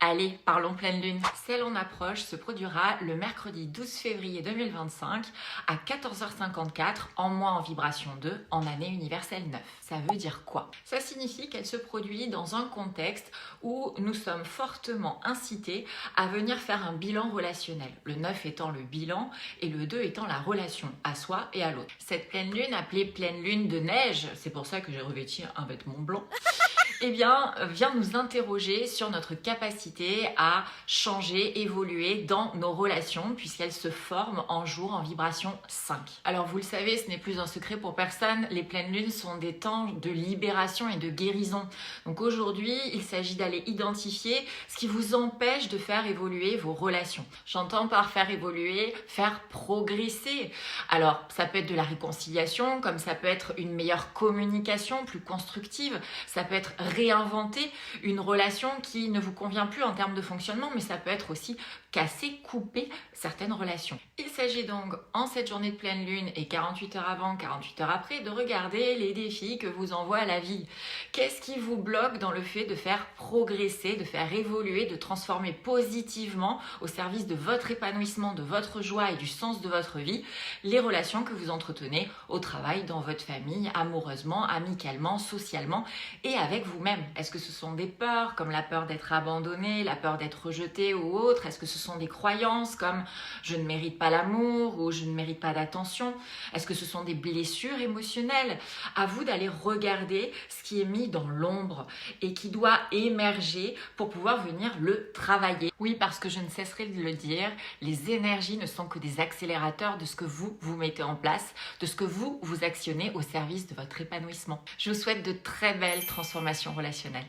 Allez, parlons pleine lune. Celle en approche se produira le mercredi 12 février 2025 à 14h54 en mois en vibration 2 en année universelle 9. Ça veut dire quoi? Ça signifie qu'elle se produit dans un contexte où nous sommes fortement incités à venir faire un bilan relationnel. Le 9 étant le bilan et le 2 étant la relation à soi et à l'autre. Cette pleine lune, appelée pleine lune de neige, c'est pour ça que j'ai revêtu un vêtement blanc, eh bien, vient nous interroger sur notre capacité à changer, évoluer dans nos relations puisqu'elles se forment en jour en vibration 5. Alors vous le savez, ce n'est plus un secret pour personne, les pleines lunes sont des temps de libération et de guérison. Donc aujourd'hui, il s'agit d'aller identifier ce qui vous empêche de faire évoluer vos relations. J'entends par faire évoluer, faire progresser. Alors ça peut être de la réconciliation, comme ça peut être une meilleure communication plus constructive, ça peut être réinventer une relation qui ne vous convient plus en termes de fonctionnement, mais ça peut être aussi casser, couper certaines relations. Il s'agit donc en cette journée de pleine lune et 48 heures avant, 48 heures après, de regarder les défis que vous envoie la vie. Qu'est-ce qui vous bloque dans le fait de faire progresser, de faire évoluer, de transformer positivement au service de votre épanouissement, de votre joie et du sens de votre vie, les relations que vous entretenez au travail, dans votre famille, amoureusement, amicalement, socialement et avec vous-même. Est-ce que ce sont des peurs comme la peur d'être abandonné, la peur d'être rejeté ou autre? Est-ce que ce sont des croyances comme je ne mérite pas l'amour ou je ne mérite pas d'attention? Est-ce que ce sont des blessures émotionnelles? À vous d'aller regarder ce qui est mis dans l'ombre et qui doit émerger pour pouvoir venir le travailler. Oui, parce que je ne cesserai de le dire, les énergies ne sont que des accélérateurs de ce que vous mettez en place, de ce que vous actionnez au service de votre épanouissement. Je vous souhaite de très belles transformations relationnelles.